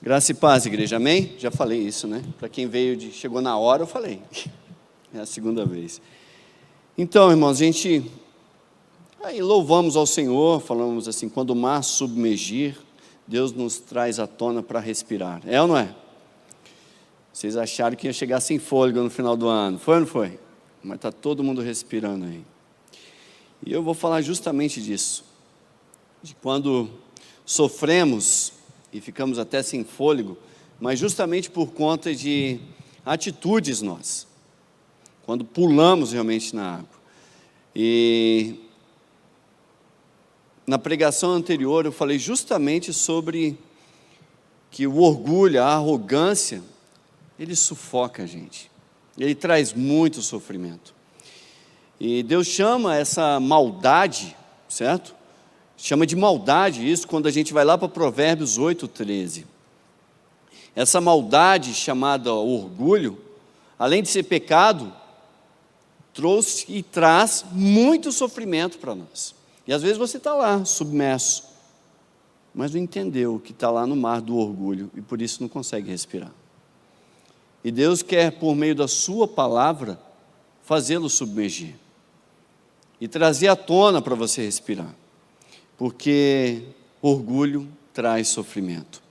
Graça e paz, igreja, amém? Já falei isso, né? Para quem chegou na hora, eu falei. É a segunda vez. Então, irmãos, aí louvamos ao Senhor, falamos assim, quando o mar submergir, Deus nos traz à tona para respirar. É ou não é? Vocês acharam que ia chegar sem fôlego no final do ano, foi ou não foi? Mas está todo mundo respirando aí. E eu vou falar justamente disso, de quando sofremos e ficamos até sem fôlego, mas justamente por conta de atitudes nossas, quando pulamos realmente na água. E na pregação anterior eu falei justamente sobre que o orgulho, a arrogância, ele sufoca a gente, ele traz muito sofrimento. E Deus chama essa maldade, certo? Chama de maldade isso quando a gente vai lá para Provérbios 8:13. Essa maldade chamada orgulho, além de ser pecado, trouxe e traz muito sofrimento para nós. E às vezes você está lá, submerso, mas não entendeu que está lá no mar do orgulho e por isso não consegue respirar. E Deus quer, por meio da sua palavra, fazê-lo submergir e trazer à tona para você respirar. Porque orgulho traz sofrimento.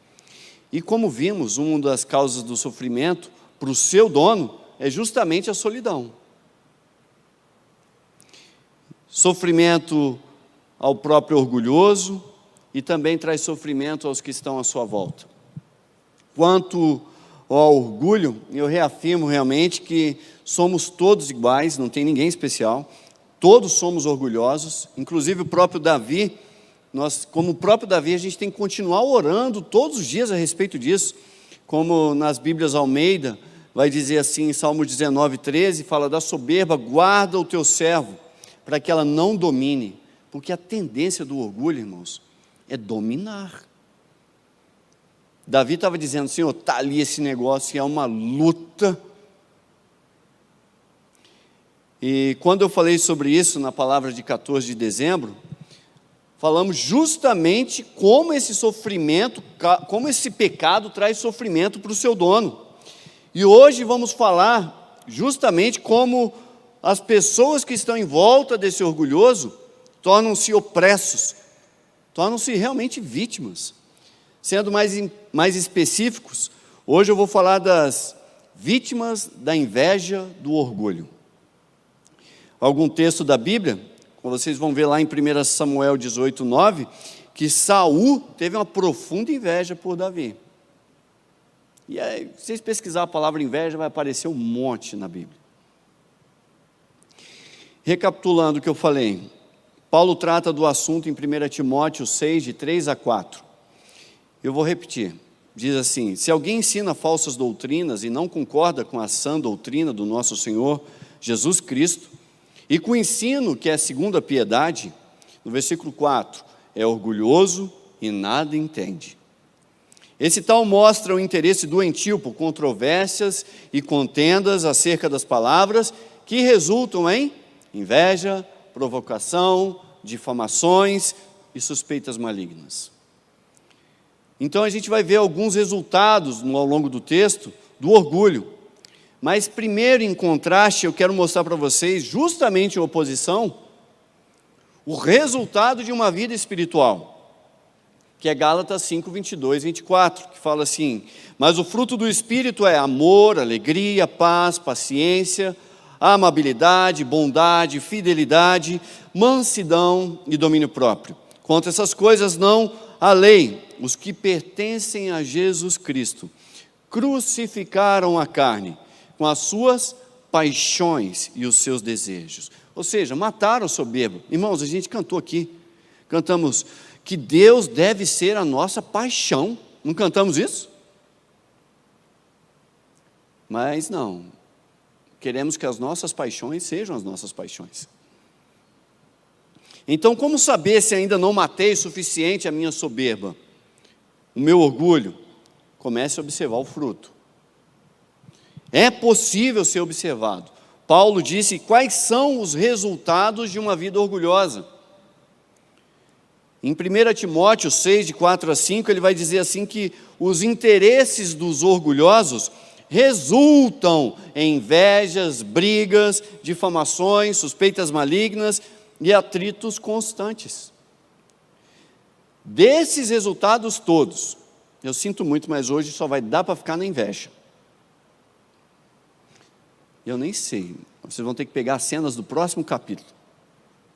E como vimos, uma das causas do sofrimento para o seu dono é justamente a solidão. Sofrimento ao próprio orgulhoso e também traz sofrimento aos que estão à sua volta. Quanto ao orgulho, eu reafirmo realmente que somos todos iguais, não tem ninguém especial, todos somos orgulhosos, inclusive o próprio Davi. Como o próprio Davi, a gente tem que continuar orando todos os dias a respeito disso, como nas Bíblias Almeida, vai dizer assim em Salmo 19:13, fala da soberba, guarda o teu servo, para que ela não domine, porque a tendência do orgulho, irmãos, é dominar. Davi estava dizendo, Senhor, está ali esse negócio, é uma luta. E quando eu falei sobre isso na palavra de 14 de dezembro, falamos justamente como esse sofrimento, como esse pecado traz sofrimento para o seu dono. E hoje vamos falar justamente como as pessoas que estão em volta desse orgulhoso tornam-se opressos, tornam-se realmente vítimas. Sendo mais específicos, hoje eu vou falar das vítimas da inveja do orgulho. Algum texto da Bíblia, vocês vão ver lá em 1 Samuel 18:9, que Saul teve uma profunda inveja por Davi. E aí, se vocês pesquisarem a palavra inveja, vai aparecer um monte na Bíblia. Recapitulando o que eu falei, Paulo trata do assunto em 1 Timóteo 6, de 3-4. Eu vou repetir, diz assim, se alguém ensina falsas doutrinas e não concorda com a sã doutrina do nosso Senhor Jesus Cristo, e com o ensino que é segundo a piedade, no versículo 4, é orgulhoso e nada entende. Esse tal mostra o interesse doentio por controvérsias e contendas acerca das palavras que resultam em inveja, provocação, difamações e suspeitas malignas. Então a gente vai ver alguns resultados ao longo do texto do orgulho. Mas primeiro, em contraste, eu quero mostrar para vocês, justamente em oposição, o resultado de uma vida espiritual, que é Gálatas 5, 22, 24, que fala assim, mas o fruto do Espírito é amor, alegria, paz, paciência, amabilidade, bondade, fidelidade, mansidão e domínio próprio. Contra essas coisas não há lei. Os que pertencem a Jesus Cristo crucificaram a carne com as suas paixões e os seus desejos. Ou seja, mataram o soberbo. Irmãos, a gente cantou aqui, cantamos que Deus deve ser a nossa paixão. Não cantamos isso? Mas não, queremos que as nossas paixões sejam as nossas paixões. Então, como saber se ainda não matei o suficiente a minha soberba, o meu orgulho? Comece a observar o fruto. É possível ser observado. Paulo disse quais são os resultados de uma vida orgulhosa. Em 1 Timóteo 6, de 4 a 5, ele vai dizer assim que os interesses dos orgulhosos resultam em invejas, brigas, difamações, suspeitas malignas e atritos constantes. Desses resultados todos, eu sinto muito, mas hoje só vai dar para ficar na inveja. Eu nem sei, vocês vão ter que pegar as cenas do próximo capítulo.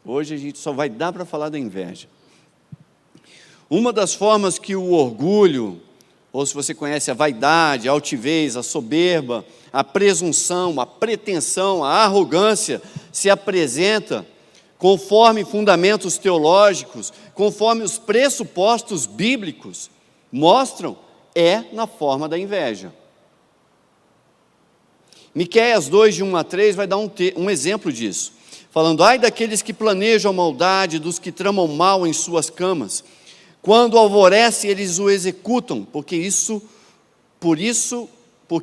Hoje a gente só vai dar para falar da inveja. Uma das formas que o orgulho, ou se você conhece a vaidade, a altivez, a soberba, a presunção, a pretensão, a arrogância, se apresenta conforme fundamentos teológicos, conforme os pressupostos bíblicos mostram, é na forma da inveja. Miqueias 2, de 1 a 3, vai dar um exemplo disso, falando: ai daqueles que planejam a maldade, dos que tramam mal em suas camas, quando alvorece eles o executam, porque isso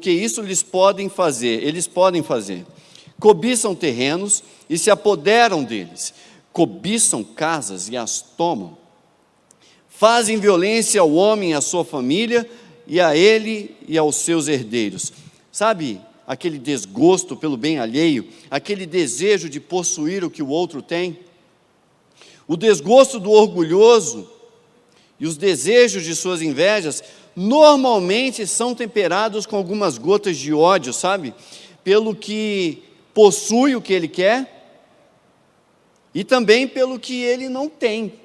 eles podem fazer. Cobiçam terrenos e se apoderam deles, cobiçam casas e as tomam, fazem violência ao homem e à sua família, e a ele e aos seus herdeiros. Sabe aquele desgosto pelo bem alheio, aquele desejo de possuir o que o outro tem? O desgosto do orgulhoso e os desejos de suas invejas normalmente são temperados com algumas gotas de ódio, sabe? Pelo que possui o que ele quer e também pelo que ele não tem.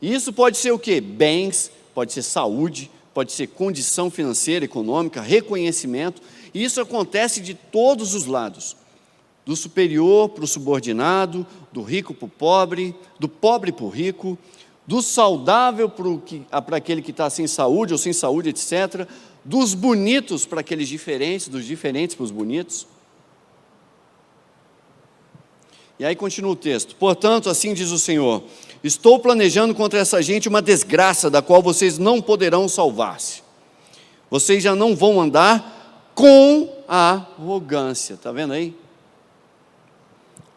Isso pode ser o quê? Bens, pode ser saúde, pode ser condição financeira, econômica, reconhecimento. E isso acontece de todos os lados. Do superior para o subordinado, do rico para o pobre, do pobre para o rico, do saudável para aquele que está sem saúde ou sem saúde, etc. Dos bonitos para aqueles diferentes, dos diferentes para os bonitos. E aí continua o texto: portanto, assim diz o Senhor, estou planejando contra essa gente uma desgraça da qual vocês não poderão salvar-se. Vocês já não vão andar com arrogância. Está vendo aí?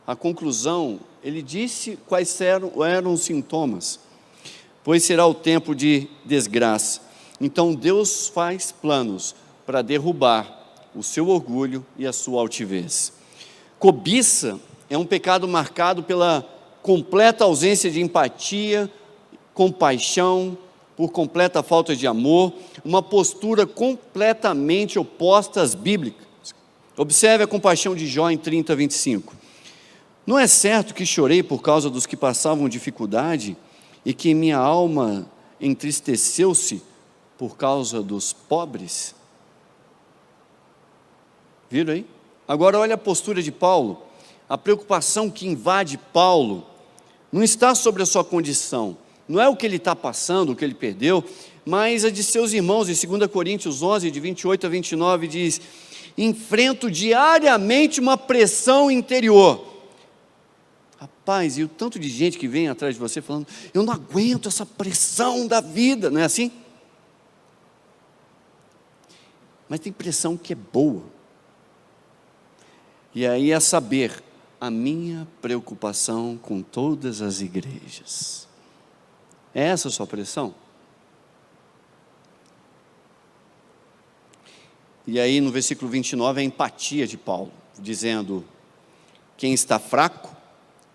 A conclusão, ele disse quais eram os sintomas. Pois será o tempo de desgraça. Então Deus faz planos para derrubar o seu orgulho e a sua altivez. Cobiça é um pecado marcado pela completa ausência de empatia, compaixão, por completa falta de amor, uma postura completamente oposta às bíblicas. Observe a compaixão de Jó em 30, 25. Não é certo que chorei por causa dos que passavam dificuldade e que minha alma entristeceu-se por causa dos pobres? Viram aí? Agora olha a postura de Paulo. A preocupação que invade Paulo não está sobre a sua condição, não é o que ele está passando, o que ele perdeu, mas a de seus irmãos. Em 2 Coríntios 11, de 28 a 29, diz: enfrento diariamente uma pressão interior. Rapaz, e o tanto de gente que vem atrás de você falando: eu não aguento essa pressão da vida, não é assim? Mas tem pressão que é boa. E aí é saber a minha preocupação com todas as igrejas. É essa a sua pressão? E aí no versículo 29 a empatia de Paulo, dizendo: quem está fraco,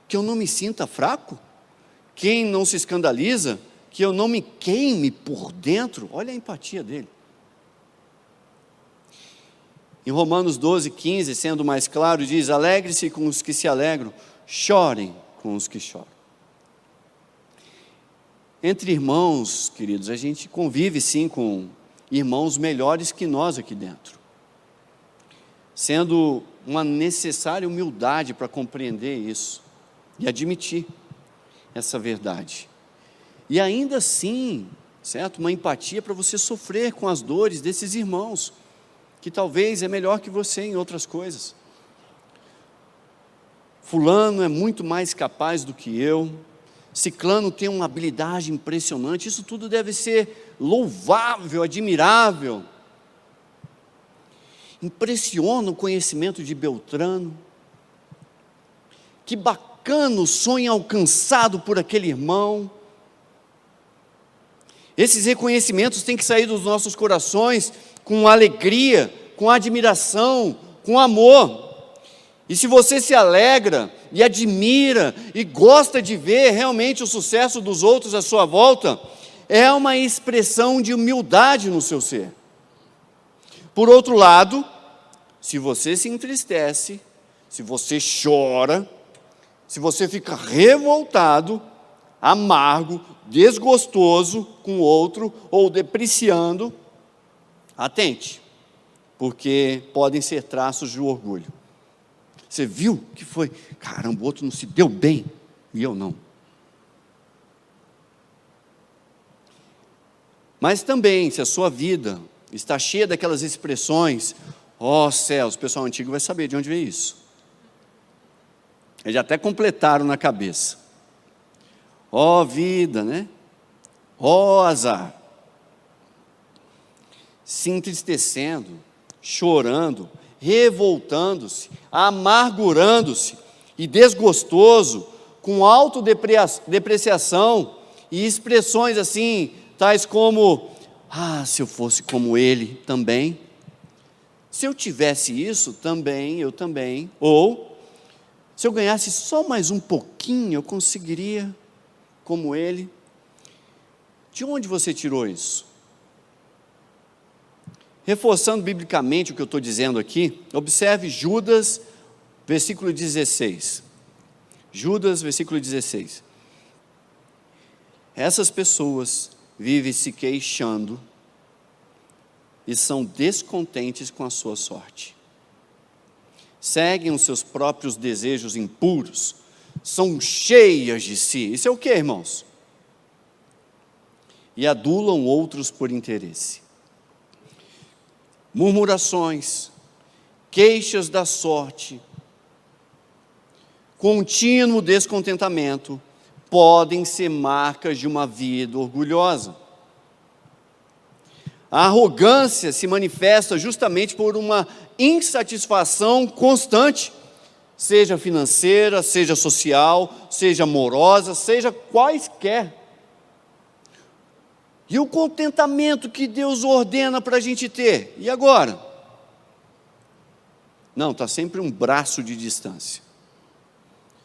que eu não me sinta fraco. Quem não se escandaliza, que eu não me queime por dentro. Olha a empatia dele. Em Romanos 12, 15, sendo mais claro, diz: alegre-se com os que se alegram, chorem com os que choram. Entre irmãos, queridos, a gente convive sim com irmãos melhores que nós aqui dentro, sendo uma necessária humildade para compreender isso e admitir essa verdade. E ainda assim, certo? Uma empatia para você sofrer com as dores desses irmãos, que talvez é melhor que você em outras coisas. Fulano é muito mais capaz do que eu, ciclano tem uma habilidade impressionante. Isso tudo deve ser louvável, admirável. Impressiona o conhecimento de Beltrano. Que bacana bacana o sonho alcançado por aquele irmão. Esses reconhecimentos têm que sair dos nossos corações com alegria, com admiração, com amor. E se você se alegra e admira e gosta de ver realmente o sucesso dos outros à sua volta, é uma expressão de humildade no seu ser. Por outro lado, se você se entristece, se você chora, se você fica revoltado, amargo, desgostoso com o outro ou depreciando, atente, porque podem ser traços de orgulho. Você viu que foi, caramba, o outro não se deu bem e eu não. Mas também, se a sua vida está cheia daquelas expressões, ó céus, o pessoal antigo vai saber de onde veio isso. Eles até completaram na cabeça. Ó vida, né? Ó azar. Se entristecendo, chorando, revoltando-se, amargurando-se e desgostoso, com autodepreciação e expressões assim, tais como, se eu fosse como ele também, se eu tivesse isso também, eu também, ou se eu ganhasse só mais um pouquinho, eu conseguiria como ele. De onde você tirou isso? Reforçando biblicamente o que eu estou dizendo aqui, observe Judas, versículo 16. Judas, versículo 16. Essas pessoas vivem se queixando e são descontentes com a sua sorte. Seguem os seus próprios desejos impuros, são cheias de si. Isso é o que, irmãos? E adulam outros por interesse. Murmurações, queixas da sorte, contínuo descontentamento, podem ser marcas de uma vida orgulhosa. A arrogância se manifesta justamente por uma insatisfação constante, seja financeira, seja social, seja amorosa, seja quaisquer. E o contentamento que Deus ordena para a gente ter, e agora? Não, está sempre um braço de distância.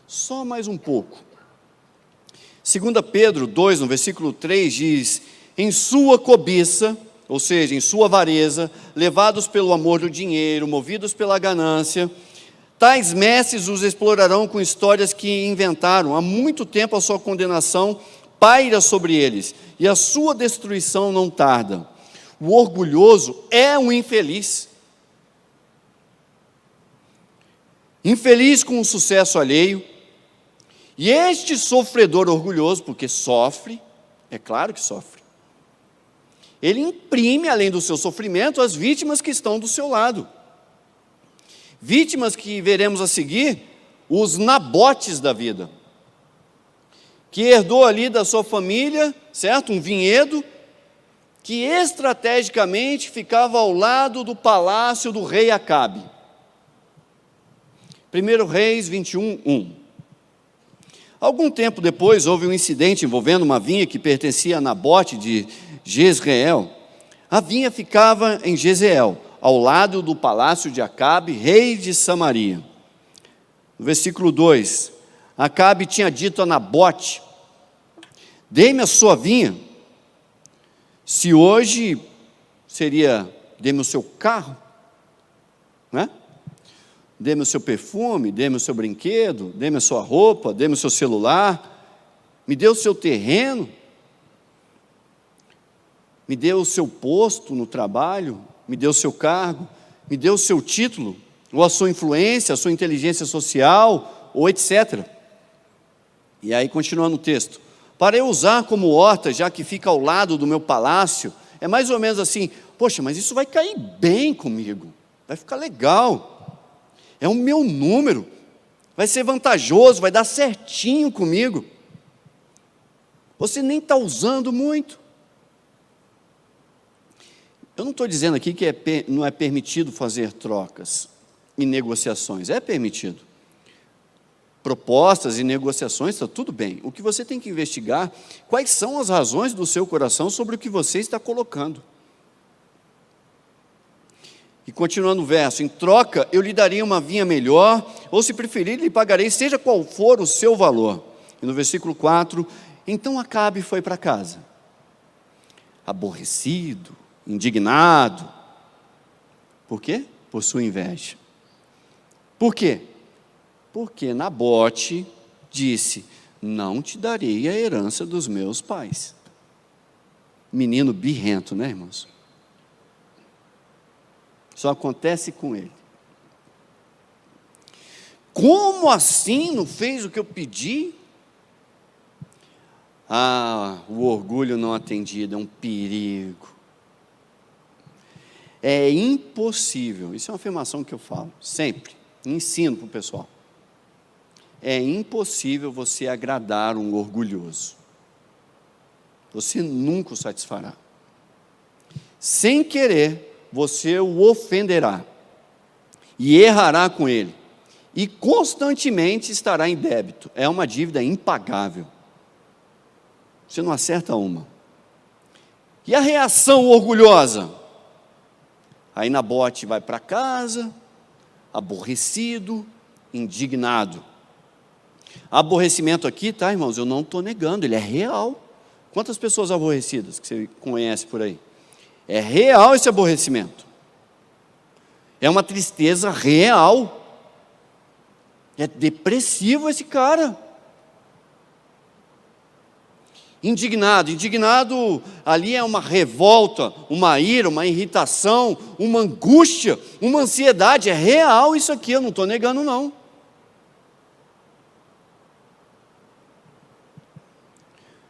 Só mais um pouco. 2 Pedro 2, no versículo 3, diz: em sua cobiça, ou seja, em sua avareza, levados pelo amor do dinheiro, movidos pela ganância, tais mestres os explorarão com histórias que inventaram. Há muito tempo a sua condenação paira sobre eles, e a sua destruição não tarda. O orgulhoso é um infeliz. Infeliz com o sucesso alheio. E este sofredor orgulhoso, porque sofre, é claro que sofre, ele imprime, além do seu sofrimento, as vítimas que estão do seu lado. Vítimas que veremos a seguir, os nabotes da vida, que herdou ali da sua família, certo? Um vinhedo, que estrategicamente ficava ao lado do palácio do rei Acabe. 1 Reis 21, 1. Algum tempo depois, houve um incidente envolvendo uma vinha que pertencia a Nabote de Jezreel. A vinha ficava em Jezreel, ao lado do palácio de Acabe, rei de Samaria. No versículo 2, Acabe tinha dito a Nabote: dê-me a sua vinha. Se hoje seria, dê-me o seu carro, né? Dê-me o seu perfume, dê-me o seu brinquedo, dê-me a sua roupa, dê-me o seu celular, me dê o seu terreno, me dê o seu posto no trabalho, me dê o seu cargo, me dê o seu título, ou a sua influência, a sua inteligência social, ou etc. E aí, continuando o texto: para eu usar como horta, já que fica ao lado do meu palácio. É mais ou menos assim: poxa, mas isso vai cair bem comigo, vai ficar legal, é o meu número, vai ser vantajoso, vai dar certinho comigo. Você nem está usando muito. Eu não estou dizendo aqui que não é permitido fazer trocas e negociações, é permitido. O propostas e negociações, está tudo bem. O que você tem que investigar, quais são as razões do seu coração sobre o que você está colocando. E continuando o verso, em troca eu lhe daria uma vinha melhor, ou se preferir, lhe pagarei, seja qual for o seu valor. E no versículo 4, então Acabe foi para casa, aborrecido, indignado. Por quê? Por sua inveja. Por quê? Porque Nabote disse, não te darei a herança dos meus pais. Menino birrento, né, irmãos? Só acontece com ele. Como assim não fez o que eu pedi? O orgulho não atendido é um perigo. É impossível, isso é uma afirmação que eu falo, sempre, ensino para o pessoal. É impossível você agradar um orgulhoso. Você nunca o satisfará. Sem querer, você o ofenderá e errará com ele, e constantemente estará em débito. É uma dívida impagável. Você não acerta uma. E a reação orgulhosa? Aí Nabote vai para casa, aborrecido, indignado. Aborrecimento aqui, tá, irmãos? Eu não estou negando, ele é real. Quantas pessoas aborrecidas que você conhece por aí? É real esse aborrecimento. É uma tristeza real. É depressivo esse cara. Indignado ali é uma revolta, uma ira, uma irritação, uma angústia, uma ansiedade. É real isso aqui, eu não estou negando não.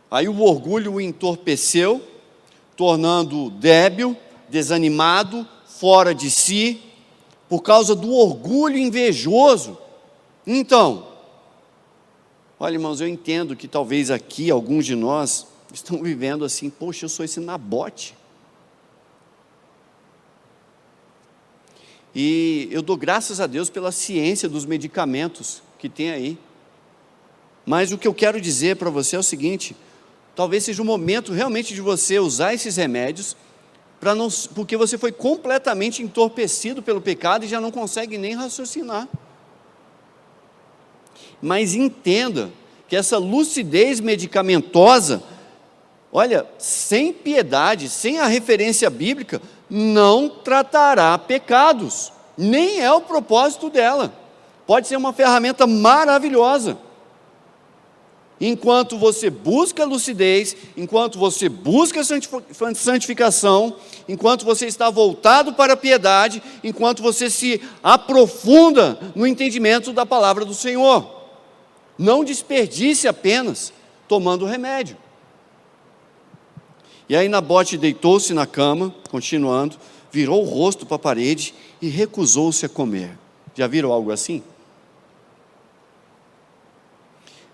Aí o orgulho o entorpeceu, tornando-o débil, desanimado, fora de si, por causa do orgulho invejoso. Então, olha, irmãos, eu entendo que talvez aqui alguns de nós estão vivendo assim, poxa, eu sou esse Nabote. E eu dou graças a Deus pela ciência dos medicamentos que tem aí. Mas o que eu quero dizer para você é o seguinte, talvez seja o momento realmente de você usar esses remédios, porque você foi completamente entorpecido pelo pecado e já não consegue nem raciocinar. Mas entenda que essa lucidez medicamentosa, olha, sem piedade, sem a referência bíblica, não tratará pecados, nem é o propósito dela. Pode ser uma ferramenta maravilhosa. Enquanto você busca lucidez, enquanto você busca santificação, enquanto você está voltado para a piedade, enquanto você se aprofunda no entendimento da palavra do Senhor. Não desperdice apenas tomando o remédio. E aí Nabote deitou-se na cama, continuando, virou o rosto para a parede e recusou-se a comer. Já viram algo assim?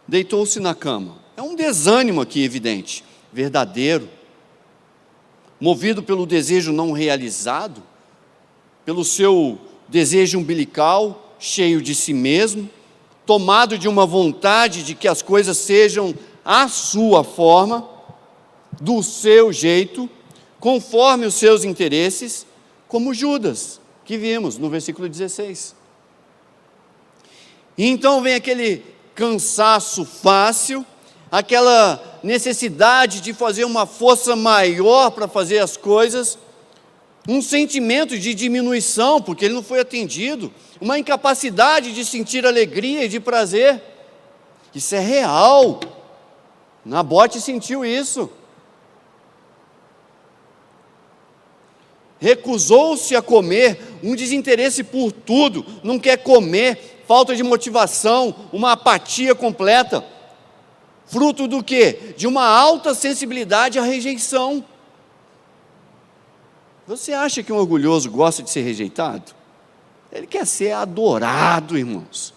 Deitou-se na cama. É um desânimo aqui evidente, verdadeiro, movido pelo desejo não realizado, pelo seu desejo umbilical, cheio de si mesmo, tomado de uma vontade de que as coisas sejam à sua forma, do seu jeito, conforme os seus interesses, como Judas, que vimos no versículo 16. E então vem aquele cansaço fácil, aquela necessidade de fazer uma força maior para fazer as coisas, um sentimento de diminuição, porque ele não foi atendido, uma incapacidade de sentir alegria e de prazer. Isso é real. Nabote sentiu isso. Recusou-se a comer, um desinteresse por tudo, não quer comer, falta de motivação, uma apatia completa. Fruto do quê? De uma alta sensibilidade à rejeição. Você acha que um orgulhoso gosta de ser rejeitado? Ele quer ser adorado, irmãos.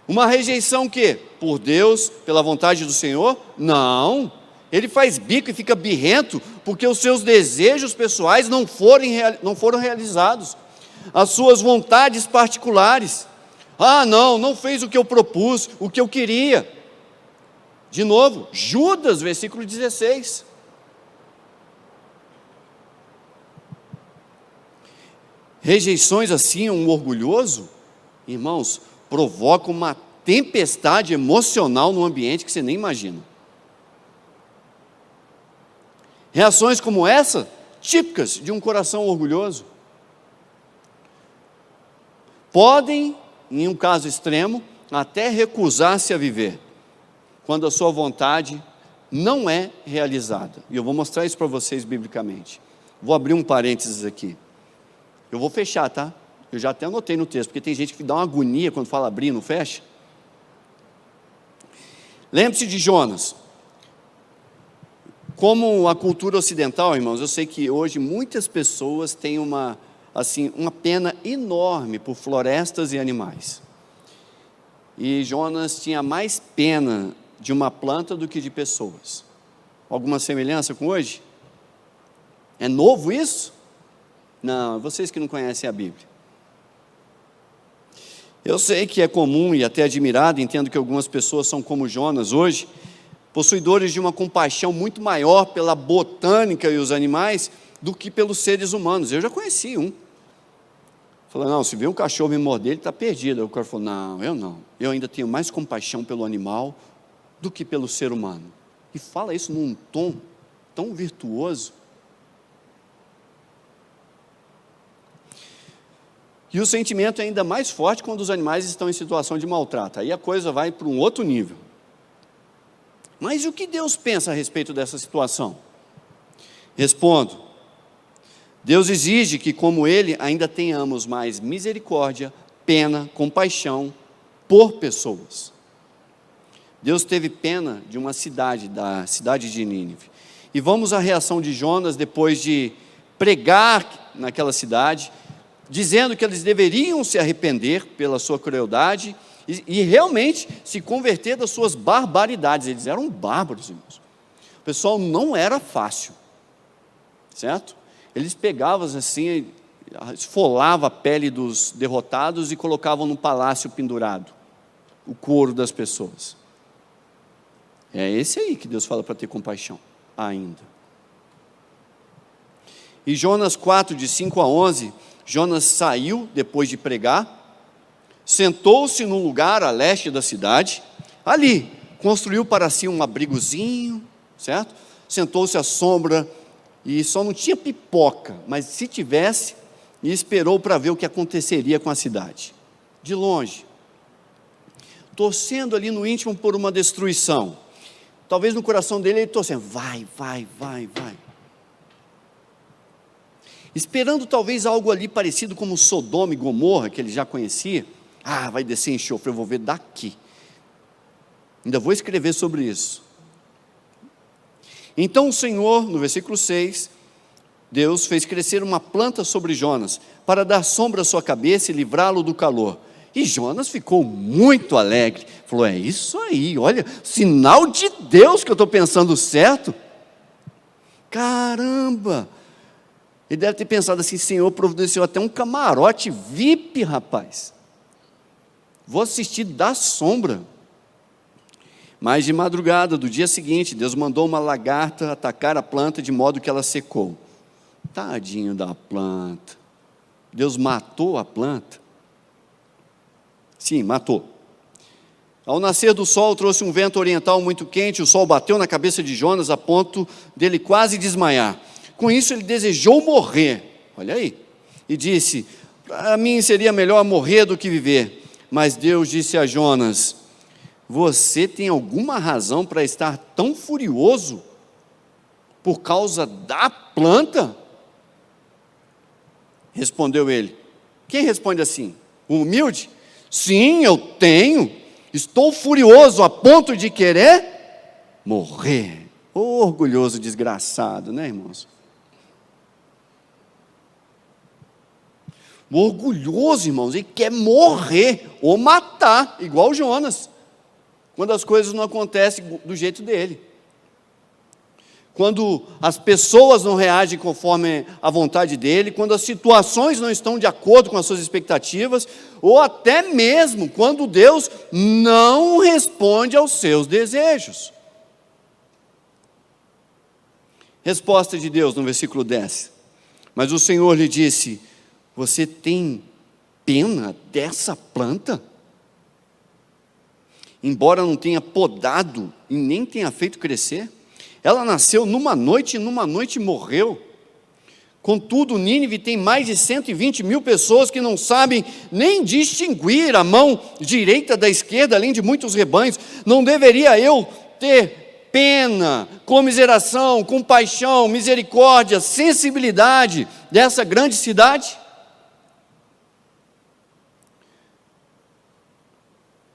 Uma rejeição que? Por Deus, pela vontade do Senhor? Não. Ele faz bico e fica birrento porque os seus desejos pessoais não foram realizados. as suas vontades particulares. Ah, não fez o que eu propus, o que eu queria. De novo, Judas, versículo 16. Rejeições assim, um orgulhoso, irmãos, provoca uma tempestade emocional no ambiente que você nem imagina. Reações como essa, típicas de um coração orgulhoso, podem, em um caso extremo, até recusar-se a viver, quando a sua vontade não é realizada. E eu vou mostrar isso para vocês biblicamente. Vou abrir um parênteses aqui. Eu vou fechar, tá? Eu já até anotei no texto, porque tem gente que dá uma agonia quando fala abrir e não fecha. Lembre-se de Jonas. Como a cultura ocidental, irmãos, eu sei que hoje muitas pessoas têm uma pena enorme por florestas e animais. E Jonas tinha mais pena de uma planta do que de pessoas. Alguma semelhança com hoje? É novo isso? Não, vocês que não conhecem a Bíblia. Eu sei que é comum e até admirado, entendo que algumas pessoas são como Jonas hoje, possuidores de uma compaixão muito maior pela botânica e os animais do que pelos seres humanos. Eu já conheci um. Falou, não, se vê um cachorro me morder, ele está perdido. Aí o cara falou, não. Eu ainda tenho mais compaixão pelo animal do que pelo ser humano. E fala isso num tom tão virtuoso. E o sentimento é ainda mais forte quando os animais estão em situação de maltrato. Aí a coisa vai para um outro nível. Mas o que Deus pensa a respeito dessa situação? Respondo: Deus exige que, como Ele, ainda tenhamos mais misericórdia, pena, compaixão por pessoas. Deus teve pena de uma cidade, da cidade de Nínive. E vamos à reação de Jonas depois de pregar naquela cidade, dizendo que eles deveriam se arrepender pela sua crueldade e realmente se converter das suas barbaridades. Eles eram bárbaros, irmãos. O pessoal não era fácil, certo? Eles pegavam assim, esfolavam a pele dos derrotados e colocavam no palácio pendurado, o couro das pessoas. É esse aí que Deus fala para ter compaixão, ainda. E Jonas 4, de 5 a 11, Jonas saiu depois de pregar, sentou-se num lugar a leste da cidade, ali construiu para si um abrigozinho, certo? Sentou-se à sombra e só não tinha pipoca, mas se tivesse, e esperou para ver o que aconteceria com a cidade, de longe, torcendo ali no íntimo por uma destruição. Talvez no coração dele ele torcendo, vai. Esperando talvez algo ali parecido como Sodoma e Gomorra, que ele já conhecia. Vai descer enxofre, eu vou ver daqui. Ainda vou escrever sobre isso. Então o Senhor, no versículo 6, Deus fez crescer uma planta sobre Jonas, para dar sombra à sua cabeça e livrá-lo do calor. E Jonas ficou muito alegre, falou, é isso aí, olha, sinal de Deus que eu estou pensando certo. Caramba! Ele deve ter pensado assim, Senhor, providenciou até um camarote VIP, rapaz. Vou assistir da sombra. Mas de madrugada do dia seguinte, Deus mandou uma lagarta atacar a planta de modo que ela secou. Tadinho da planta. Deus matou a planta? Sim, matou. Ao nascer do sol, trouxe um vento oriental muito quente, o sol bateu na cabeça de Jonas a ponto dele quase desmaiar. Com isso ele desejou morrer, olha aí, e disse, para mim seria melhor morrer do que viver. Mas Deus disse a Jonas, você tem alguma razão para estar tão furioso por causa da planta? Respondeu ele. Quem responde assim? O humilde? Sim, eu tenho. Estou furioso a ponto de querer morrer. Orgulhoso desgraçado, né, irmãos? O orgulhoso, irmãos, ele quer morrer ou matar, igual Jonas, quando as coisas não acontecem do jeito dele. quando as pessoas não reagem conforme a vontade dele, quando as situações não estão de acordo com as suas expectativas, ou até mesmo quando Deus não responde aos seus desejos. Resposta de Deus no versículo 10. Mas o Senhor lhe disse: você tem pena dessa planta? Embora não tenha podado e nem tenha feito crescer, ela nasceu numa noite e numa noite morreu. Contudo, Nínive tem mais de 120 mil pessoas que não sabem nem distinguir a mão direita da esquerda, além de muitos rebanhos. Não deveria eu ter pena, comiseração, compaixão, misericórdia, sensibilidade dessa grande cidade?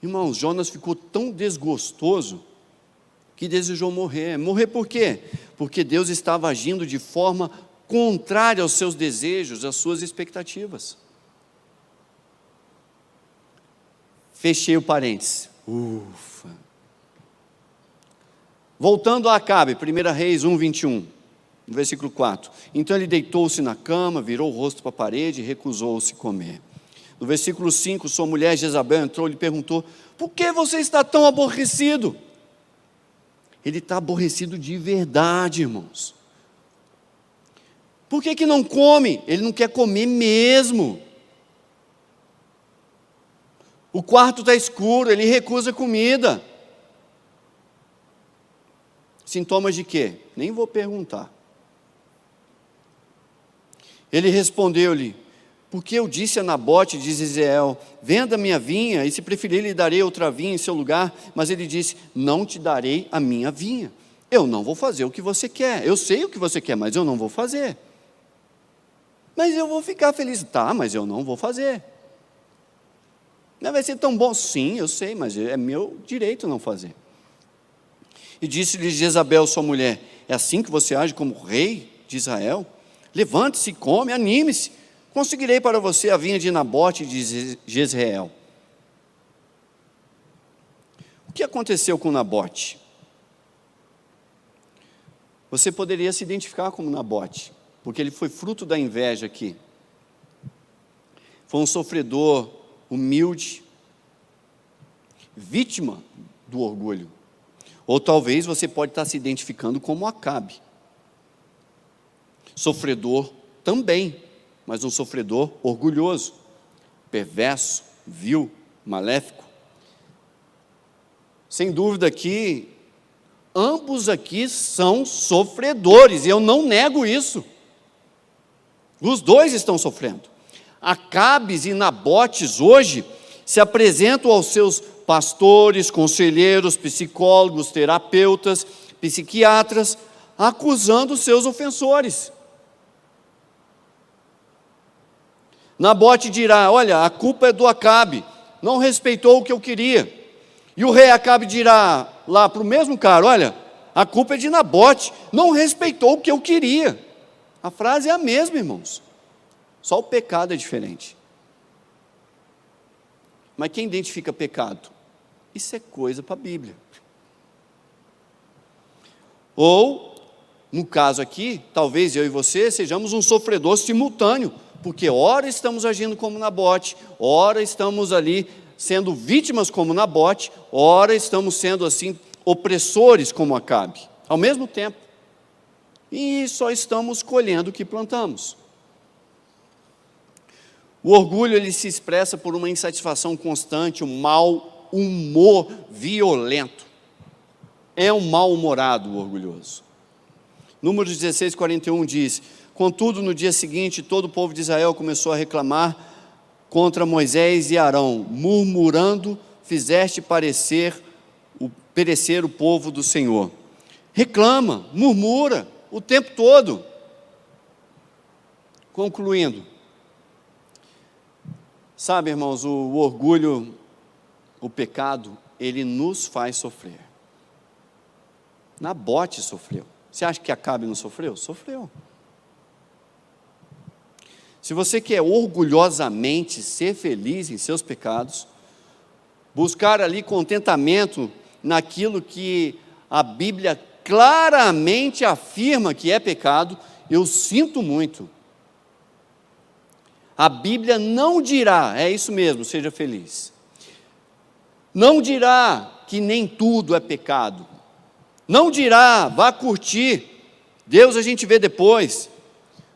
Irmãos, Jonas ficou tão desgostoso que desejou morrer. Morrer por quê? Porque Deus estava agindo de forma contrária aos seus desejos, às suas expectativas. Fechei o parênteses. Ufa. Voltando a Acabe, 1 Reis 1:21, no versículo 4. Então ele deitou-se na cama, virou o rosto para a parede e recusou-se comer. No versículo 5, sua mulher Jezabel entrou e lhe perguntou: por que você está tão aborrecido? Ele está aborrecido de verdade, irmãos. Por que não come? Ele não quer comer mesmo. O quarto está escuro, ele recusa comida. Sintomas de quê? Nem vou perguntar. Ele respondeu-lhe: porque eu disse a Nabote de Jezreel: venda minha vinha, e se preferir lhe darei outra vinha em seu lugar. Mas ele disse: não te darei a minha vinha. Eu não vou fazer o que você quer. Eu sei o que você quer, mas eu não vou fazer. Mas eu vou ficar feliz. Tá, mas eu não vou fazer. Não vai ser tão bom. Sim, eu sei, mas é meu direito não fazer. E disse-lhe Jezabel, sua mulher: é assim que você age como rei de Israel? Levante-se, come, anime-se. Conseguirei para você a vinha de Nabote de Jezreel. O que aconteceu com Nabote? Você poderia se identificar como Nabote, porque ele foi fruto da inveja aqui. Foi um sofredor humilde, vítima do orgulho. Ou talvez você pode estar se identificando como Acabe. Sofredor também, mas um sofredor orgulhoso, perverso, vil, maléfico. Sem dúvida que ambos aqui são sofredores, e eu não nego isso. Os dois estão sofrendo. Acabes e Nabotes hoje se apresentam aos seus pastores, conselheiros, psicólogos, terapeutas, psiquiatras, acusando os seus ofensores. Nabote dirá: olha, a culpa é do Acabe, não respeitou o que eu queria. E o rei Acabe dirá lá para o mesmo cara: olha, a culpa é de Nabote, não respeitou o que eu queria. A frase é a mesma, irmãos, só o pecado é diferente. Mas quem identifica pecado? Isso é coisa para a Bíblia. Ou, no caso aqui, talvez eu e você sejamos um sofredor simultâneo, porque ora estamos agindo como Nabote, ora estamos ali sendo vítimas como Nabote, ora estamos sendo assim opressores como Acabe, ao mesmo tempo. E só estamos colhendo o que plantamos. O orgulho, ele se expressa por uma insatisfação constante, um mau humor violento. É um mal-humorado o orgulhoso. Números 16:41 diz: contudo, no dia seguinte, todo o povo de Israel começou a reclamar contra Moisés e Arão, murmurando: fizeste perecer o povo do Senhor. Reclama, murmura o tempo todo. Concluindo, sabe, irmãos, o orgulho, o pecado, ele nos faz sofrer. Nabote sofreu. Você acha que Acabe não sofreu? Sofreu. Se você quer orgulhosamente ser feliz em seus pecados, buscar ali contentamento naquilo que a Bíblia claramente afirma que é pecado, eu sinto muito. A Bíblia não dirá, é isso mesmo, seja feliz. Não dirá que nem tudo é pecado. Não dirá, vá curtir, Deus a gente vê depois.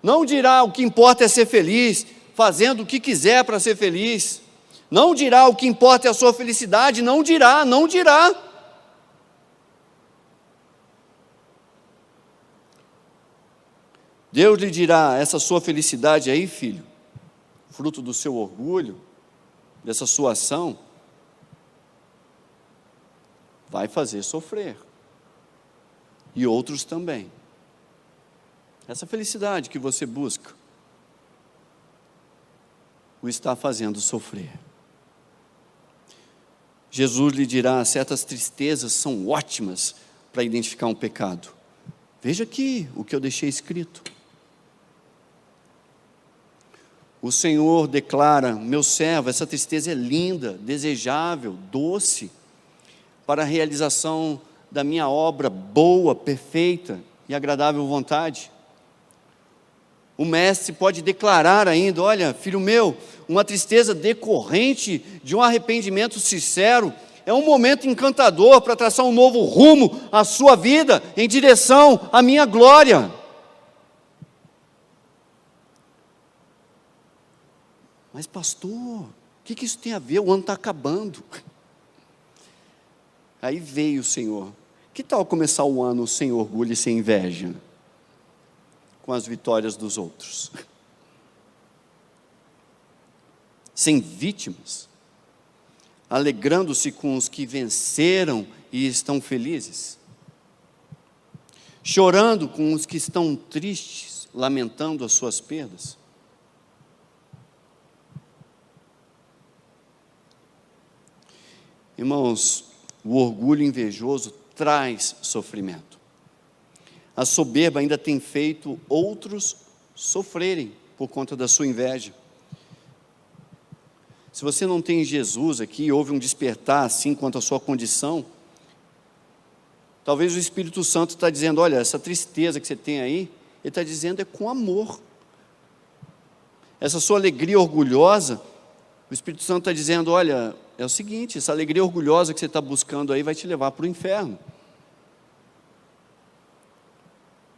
Não dirá, o que importa é ser feliz, fazendo o que quiser para ser feliz. Não dirá, o que importa é a sua felicidade. Não dirá, não dirá. Deus lhe dirá, essa sua felicidade aí, filho, fruto do seu orgulho, dessa sua ação, vai fazer sofrer. E outros também. Essa felicidade que você busca, o está fazendo sofrer. Jesus lhe dirá, certas tristezas são ótimas para identificar um pecado. Veja aqui o que eu deixei escrito. O Senhor declara, meu servo, essa tristeza é linda, desejável, doce, para a realização da minha obra boa, perfeita e agradável vontade. O mestre pode declarar ainda, olha, filho meu, uma tristeza decorrente de um arrependimento sincero, é um momento encantador para traçar um novo rumo à sua vida, em direção à minha glória. Mas pastor, o que isso tem a ver? O ano está acabando. Aí veio o Senhor. Que tal começar o ano sem orgulho e sem inveja? Com as vitórias dos outros. Sem vítimas. Alegrando-se com os que venceram e estão felizes. Chorando com os que estão tristes, lamentando as suas perdas. Irmãos, o orgulho invejoso traz sofrimento. A soberba ainda tem feito outros sofrerem por conta da sua inveja. Se você não tem Jesus aqui, houve um despertar assim quanto à sua condição, talvez o Espírito Santo está dizendo, olha, essa tristeza que você tem aí, ele está dizendo é com amor. Essa sua alegria orgulhosa, o Espírito Santo está dizendo, olha, é o seguinte, essa alegria orgulhosa que você está buscando aí vai te levar para o inferno.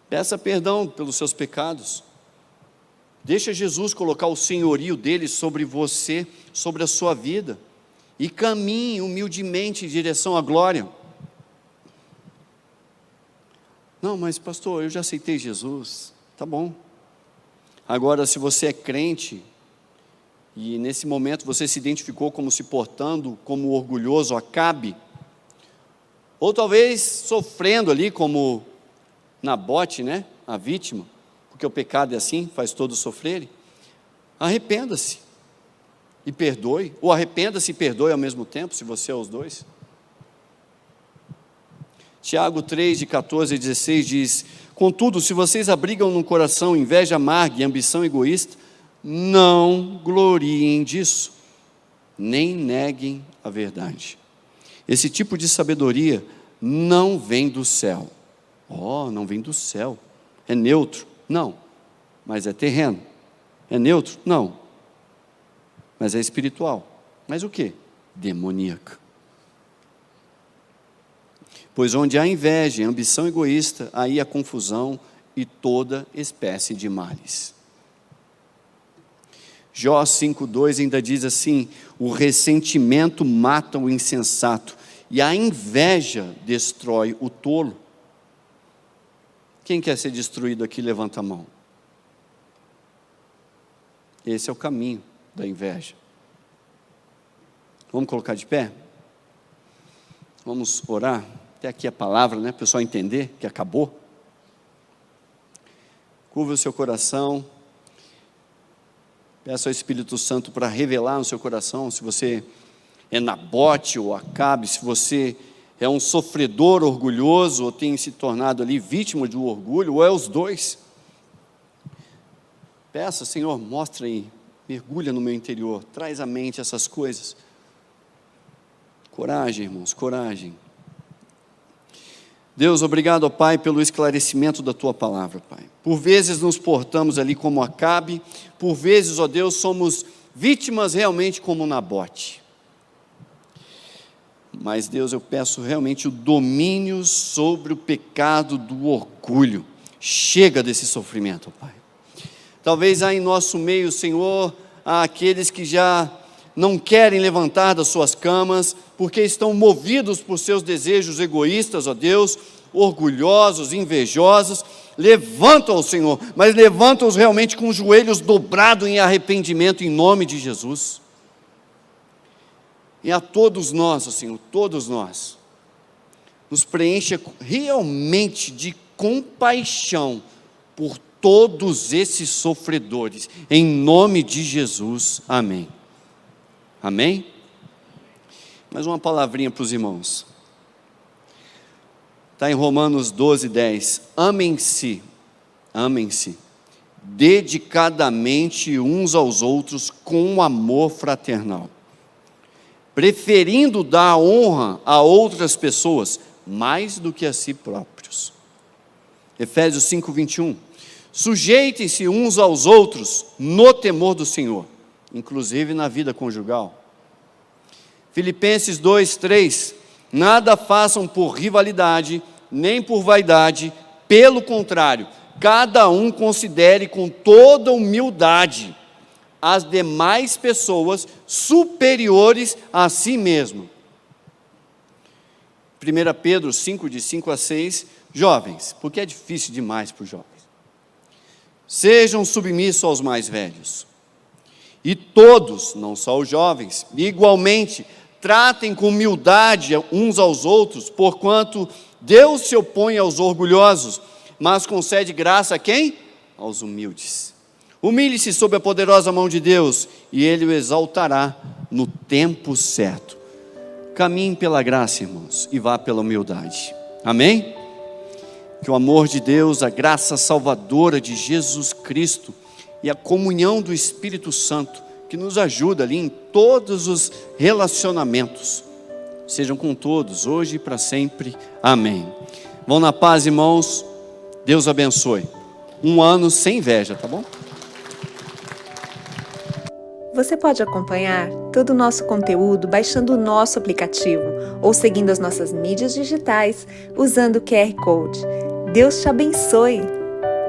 Peça perdão pelos seus pecados. Deixa Jesus colocar o senhorio dele sobre você, sobre a sua vida. E caminhe humildemente em direção à glória. Não, mas pastor, eu já aceitei Jesus. Tá bom. Agora, se você é crente, e nesse momento você se identificou como se portando como orgulhoso Acabe, ou talvez sofrendo ali como Nabote, né, a vítima, porque o pecado é assim, faz todos sofrerem, arrependa-se e perdoe, ou arrependa-se e perdoe ao mesmo tempo, se você é os dois. Tiago 3, de 14 a 16 diz, contudo, se vocês abrigam no coração inveja amarga e ambição egoísta, não gloriem disso, nem neguem a verdade. Esse tipo de sabedoria não vem do céu. Não vem do céu. É neutro? Não. Mas é terreno. É neutro? Não. Mas é espiritual. Mas o quê? Demoníaca. Pois onde há inveja e ambição egoísta, aí há confusão e toda espécie de males. Jó 5,2 ainda diz assim, o ressentimento mata o insensato e a inveja destrói o tolo. Quem quer ser destruído aqui, levanta a mão. Esse é o caminho da inveja. Vamos colocar de pé? Vamos orar? Até aqui a palavra, né? Para o pessoal entender que acabou. Curva o seu coração. Peça ao Espírito Santo para revelar no seu coração se você é Nabote ou Acabe, se você é um sofredor orgulhoso ou tem se tornado ali vítima de um orgulho, ou é os dois. Peça, Senhor, mostra aí, mergulha no meu interior, traz à mente essas coisas. Coragem, irmãos, coragem. Deus, obrigado, ó Pai, pelo esclarecimento da Tua palavra, Pai. Por vezes nos portamos ali como Acabe, por vezes, ó Deus, somos vítimas realmente como Nabote. Mas, Deus, eu peço realmente o domínio sobre o pecado do orgulho. Chega desse sofrimento, ó Pai. Talvez há em nosso meio, Senhor, há aqueles que já não querem levantar das suas camas, porque estão movidos por seus desejos egoístas, ó Deus, orgulhosos, invejosos. Levantam-os, Senhor, mas levantam-os realmente com os joelhos dobrados em arrependimento, em nome de Jesus. E a todos nós, ó Senhor, todos nós, nos preencha realmente de compaixão por todos esses sofredores, em nome de Jesus, amém. Amém? Mais uma palavrinha para os irmãos. Está em Romanos 12:10. Amem-se dedicadamente uns aos outros com amor fraternal, preferindo dar honra a outras pessoas mais do que a si próprios. Efésios 5:21. Sujeitem-se uns aos outros no temor do Senhor, inclusive na vida conjugal. Filipenses 2:3. Nada façam por rivalidade, nem por vaidade, pelo contrário, cada um considere com toda humildade as demais pessoas superiores a si mesmo. 1 Pedro 5, de 5 a 6, jovens, porque é difícil demais para os jovens. Sejam submissos aos mais velhos. E todos, não só os jovens, igualmente, tratem com humildade uns aos outros, porquanto Deus se opõe aos orgulhosos, mas concede graça a quem? Aos humildes. Humilhe-se sob a poderosa mão de Deus, e Ele o exaltará no tempo certo. Caminhe pela graça, irmãos, e vá pela humildade. Amém? Que o amor de Deus, a graça salvadora de Jesus Cristo e a comunhão do Espírito Santo, que nos ajuda ali em todos os relacionamentos, sejam com todos, hoje e para sempre. Amém. Vão na paz, irmãos. Deus abençoe. Um ano sem inveja, tá bom? Você pode acompanhar todo o nosso conteúdo baixando o nosso aplicativo ou seguindo as nossas mídias digitais usando o QR Code. Deus te abençoe!